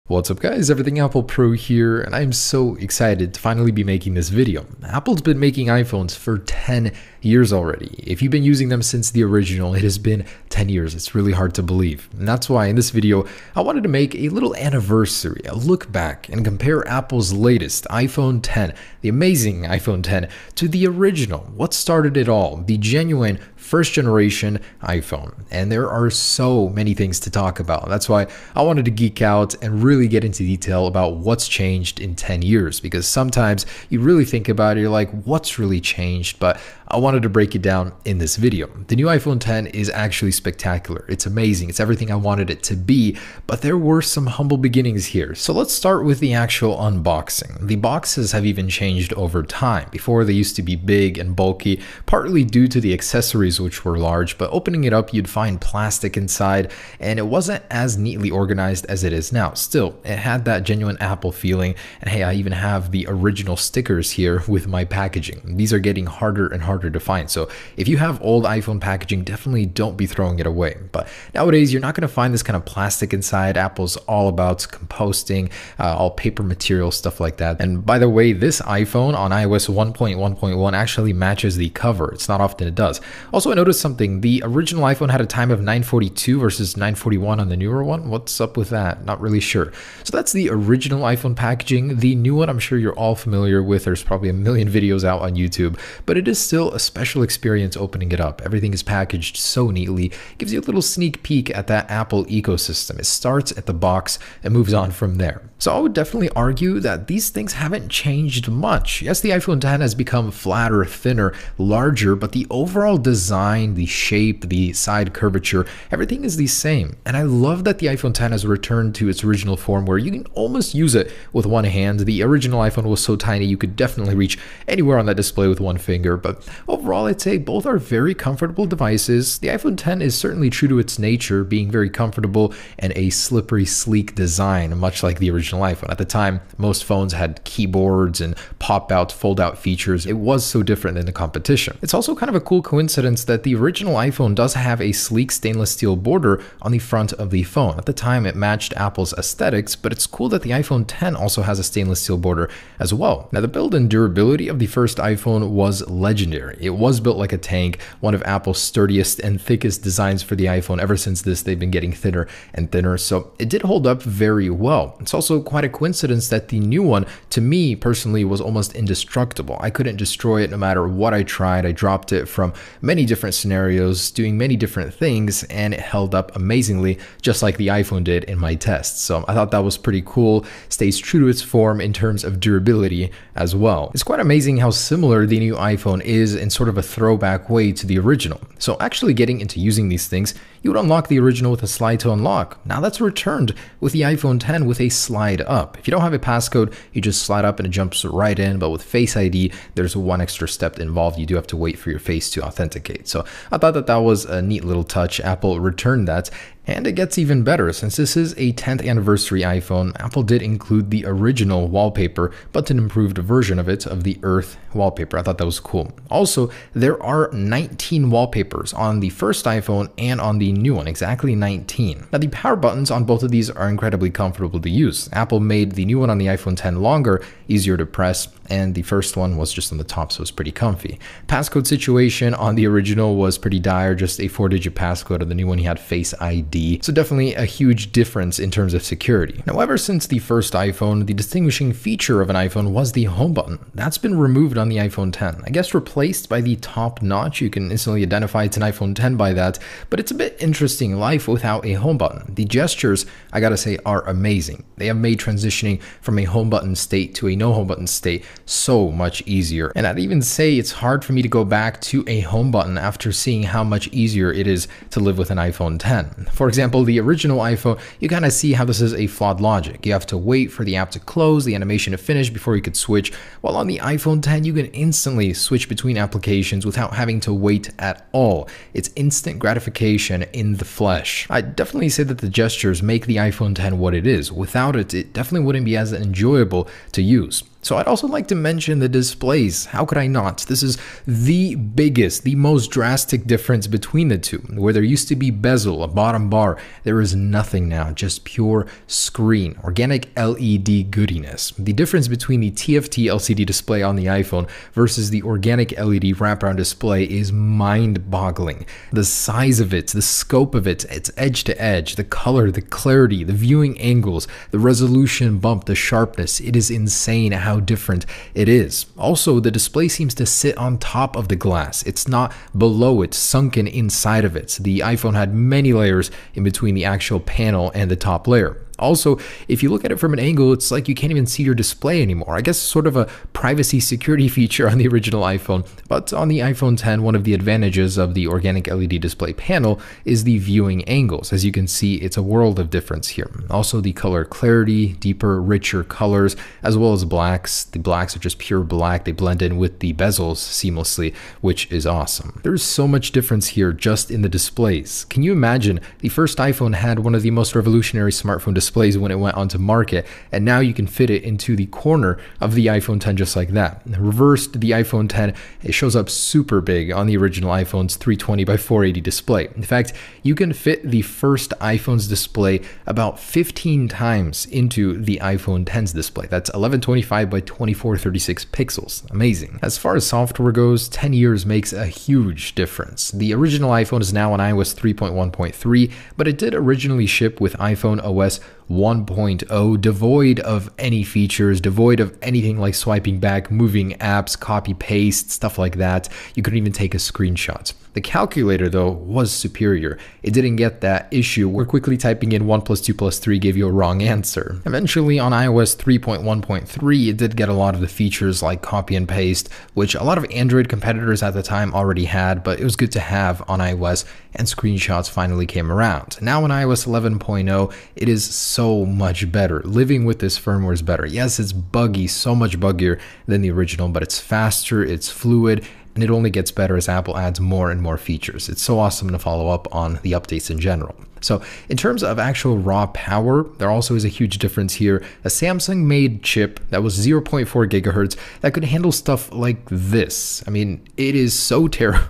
What's up guys, Everything Apple Pro here, and I'm so excited to finally be making this video. Apple's been making iPhones for 10 years already. If you've been using them since the original, it has been 10 years. It's really hard to believe. And that's why in this video, I wanted to make a little anniversary, a look back and compare Apple's latest iPhone 10, the amazing iPhone 10, to the original. What started it all? The genuine first generation iPhone. And there are so many things to talk about. That's why I wanted to geek out and really get into detail about what's changed in 10 years, because sometimes you really think about it, you're like, what's really changed? But I wanted to break it down in this video. The new iPhone 10 is actually spectacular. It's amazing. It's everything I wanted it to be, but there were some humble beginnings here. So let's start with the actual unboxing. The boxes have even changed over time. Before, they used to be big and bulky, partly due to the accessories, which were large, but opening it up, you'd find plastic inside, and it wasn't as neatly organized as it is now. Still, it had that genuine Apple feeling, and hey, I even have the original stickers here with my packaging. These are getting harder and harder to find, so if you have old iPhone packaging, definitely don't be throwing it away. But nowadays, you're not going to find this kind of plastic inside. Apple's all about composting, all paper material, stuff like that. And by the way, this iPhone on iOS 1.1.1 actually matches the cover. It's not often it does. Also, I noticed something. The original iPhone had a time of 942 versus 941 on the newer one. What's up with that? Not really sure. So that's the original iPhone packaging. The new one, I'm sure you're all familiar with. There's probably a million videos out on YouTube, but it is still a special experience opening it up. Everything is packaged so neatly. It gives you a little sneak peek at that Apple ecosystem. It starts at the box and moves on from there. So I would definitely argue that these things haven't changed much. Yes, the iPhone 10 has become flatter, thinner, larger, but the overall design, the shape, the side curvature, everything is the same. And I love that the iPhone 10 has returned to its original form where you can almost use it with one hand. The original iPhone was so tiny you could definitely reach anywhere on that display with one finger, but overall I'd say both are very comfortable devices. The iPhone 10 is certainly true to its nature, being very comfortable and a slippery, sleek design, much like the original iPhone. At the time, most phones had keyboards and pop-out, fold-out features. It was so different than the competition. It's also kind of a cool coincidence that the original iPhone does have a sleek stainless steel border on the front of the phone. At the time, it matched Apple's aesthetics, but it's cool that the iPhone 10 also has a stainless steel border as well. Now, the build and durability of the first iPhone was legendary. It was built like a tank, one of Apple's sturdiest and thickest designs for the iPhone. Ever since this, they've been getting thinner and thinner, so it did hold up very well. It's also quite a coincidence that the new one, to me personally, was almost indestructible. I couldn't destroy it no matter what I tried. I dropped it from many different scenarios, doing many different things, and it held up amazingly, just like the iPhone did in my tests. So I thought that was pretty cool. Stays true to its form in terms of durability as well. It's quite amazing how similar the new iPhone is in sort of a throwback way to the original. So actually getting into using these things, you would unlock the original with a slide to unlock. Now that's returned with the iPhone 10 with a slide up. If you don't have a passcode, you just slide up and it jumps right in, but with Face ID, there's one extra step involved. You do have to wait for your face to authenticate. So I thought that that was a neat little touch. Apple returned that. And it gets even better. Since this is a 10th anniversary iPhone, Apple did include the original wallpaper, but an improved version of it, of the Earth wallpaper. I thought that was cool. Also, there are 19 wallpapers on the first iPhone and on the new one, exactly 19. Now, the power buttons on both of these are incredibly comfortable to use. Apple made the new one on the iPhone 10 longer, easier to press, and the first one was just on the top, so it was pretty comfy. Passcode situation on the original was pretty dire, just a 4-digit passcode. On the new one, you had Face ID. So definitely a huge difference in terms of security. Now, ever since the first iPhone, the distinguishing feature of an iPhone was the home button. That's been removed on the iPhone 10. I guess replaced by the top notch. You can instantly identify it's an iPhone 10 by that, but it's a bit interesting life without a home button. The gestures, I gotta say, are amazing. They have made transitioning from a home button state to a no home button state so much easier. And I'd even say it's hard for me to go back to a home button after seeing how much easier it is to live with an iPhone 10. For example, the original iPhone, you kind of see how this is a flawed logic. You have to wait for the app to close, the animation to finish before you could switch, while on the iPhone 10, you can instantly switch between applications without having to wait at all. It's instant gratification in the flesh. I'd definitely say that the gestures make the iPhone 10 what it is. Without it, it definitely wouldn't be as enjoyable to use. So I'd also like to mention the displays. How could I not? This is the biggest, the most drastic difference between the two. Where there used to be bezel, a bottom bar, there is nothing now, just pure screen, organic LED goodiness. The difference between the TFT LCD display on the iPhone versus the organic LED wraparound display is mind-boggling. The size of it, the scope of it, it's edge to edge, the color, the clarity, the viewing angles, the resolution bump, the sharpness, it is insane how different it is. Also, the display seems to sit on top of the glass. It's not below it, sunken inside of it. The iPhone had many layers in between the actual panel and the top layer. Also, if you look at it from an angle, it's like you can't even see your display anymore. I guess sort of a privacy security feature on the original iPhone, but on the iPhone X, one of the advantages of the organic LED display panel is the viewing angles. As you can see, it's a world of difference here. Also, the color clarity, deeper, richer colors, as well as blacks. The blacks are just pure black. They blend in with the bezels seamlessly, which is awesome. There's so much difference here just in the displays. Can you imagine the first iPhone had one of the most revolutionary smartphone displays when it went onto market, and now you can fit it into the corner of the iPhone X just like that. Reversed, the iPhone X, it shows up super big on the original iPhone's 320 by 480 display. In fact, you can fit the first iPhone's display about 15 times into the iPhone X's display. That's 1125 by 2436 pixels. Amazing. As far as software goes, 10 years makes a huge difference. The original iPhone is now on iOS 3.1.3, but it did originally ship with iPhone OS 1.0, devoid of any features, devoid of anything like swiping back, moving apps, copy paste, stuff like that. You couldn't even take a screenshot. The calculator, though, was superior. It didn't get that issue where quickly typing in 1 plus 2 plus 3 gave you a wrong answer. Eventually, on iOS 3.1.3, it did get a lot of the features like copy and paste, which a lot of Android competitors at the time already had, but it was good to have on iOS, and screenshots finally came around. Now on iOS 11.0, it is so much better. Living with this firmware is better. Yes, it's buggy, so much buggier than the original, but it's faster, it's fluid, and it only gets better as Apple adds more and more features. It's so awesome to follow up on the updates in general. So in terms of actual raw power, there also is a huge difference here. A Samsung made chip that was 0.4 gigahertz that could handle stuff like this. I mean, it is so terrible.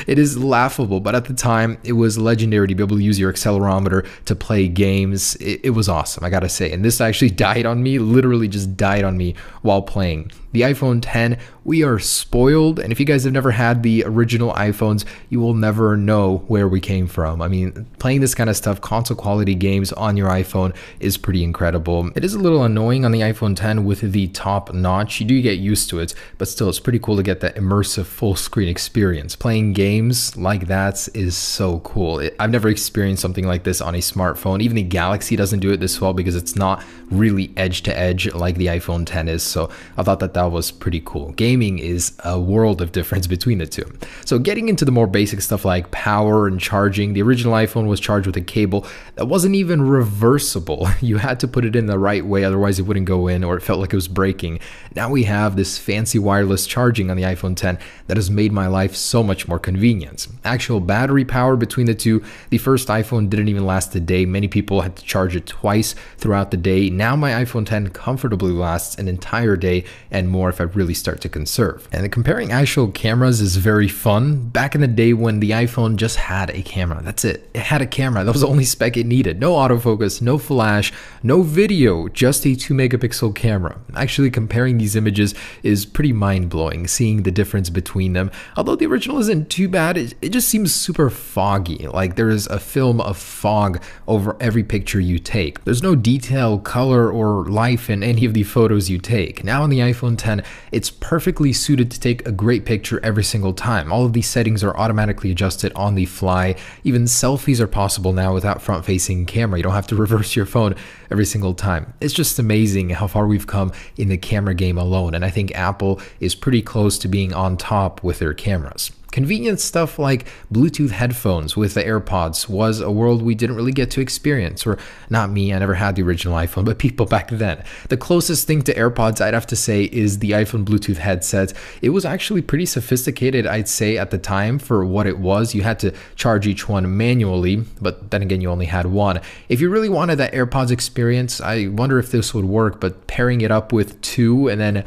It is laughable, but at the time it was legendary to be able to use your accelerometer to play games. It was awesome, I gotta say. And this actually died on me, literally just died on me while playing. The iPhone X, we are spoiled, and if you guys have never had the original iPhones, you will never know where we came from. I mean, playing this kind of stuff, console quality games on your iPhone is pretty incredible. It is a little annoying on the iPhone X with the top notch. You do get used to it, but still, it's pretty cool to get that immersive full screen experience. Playing games like that is so cool. I've never experienced something like this on a smartphone. Even the Galaxy doesn't do it this well because it's not really edge to edge like the iPhone X is, so I thought that was pretty cool. Gaming is a world of difference between the two. So getting into the more basic stuff like power and charging, the original iPhone was charged with a cable that wasn't even reversible. You had to put it in the right way, otherwise it wouldn't go in or it felt like it was breaking. Now we have this fancy wireless charging on the iPhone X that has made my life so much more convenient. Actual battery power between the two, the first iPhone didn't even last a day. Many people had to charge it twice throughout the day. Now my iPhone X comfortably lasts an entire day and more if I really start to conserve. And comparing actual cameras is very fun. Back in the day when the iPhone just had a camera, that's it. It had a camera. That was the only spec it needed. No autofocus, no flash, no video, just a 2 megapixel camera. Actually comparing these images is pretty mind-blowing, seeing the difference between them. Although the original isn't too bad, it just seems super foggy. Like there is a film of fog over every picture you take. There's no detail, color, or life in any of the photos you take. Now on the iPhone X, it's perfectly suited to take a great picture every single time. All of these settings are automatically adjusted on the fly. Even selfies are possible now without front-facing camera. You don't have to reverse your phone every single time. It's just amazing how far we've come in the camera game alone, and I think Apple is pretty close to being on top with their cameras. Convenient stuff like Bluetooth headphones with the AirPods was a world we didn't really get to experience, or not me, I never had the original iPhone, but people back then. The closest thing to AirPods I'd have to say is the iPhone Bluetooth headset. It was actually pretty sophisticated, I'd say, at the time for what it was. You had to charge each one manually, but then again, you only had one. If you really wanted that AirPods experience, I wonder if this would work, but pairing it up with two and then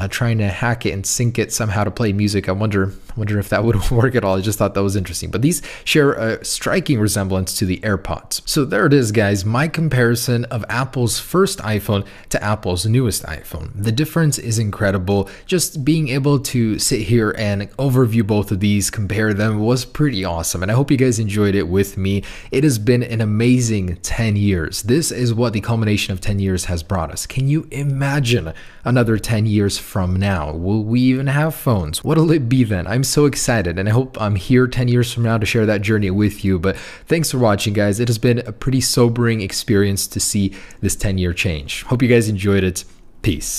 trying to hack it and sync it somehow to play music, I wonder if that would work at all. I just thought that was interesting. But these share a striking resemblance to the AirPods. So there it is, guys, my comparison of Apple's first iPhone to Apple's newest iPhone. The difference is incredible. Just being able to sit here and overview both of these, compare them, was pretty awesome. And I hope you guys enjoyed it with me. It has been an amazing 10 years. This is what the culmination of 10 years has brought us. Can you imagine another 10 years from now? Will we even have phones? What'll it be then? I'm so excited, and I hope I'm here 10 years from now to share that journey with you. But thanks for watching, guys. It has been a pretty sobering experience to see this 10-year change. Hope you guys enjoyed it. Peace.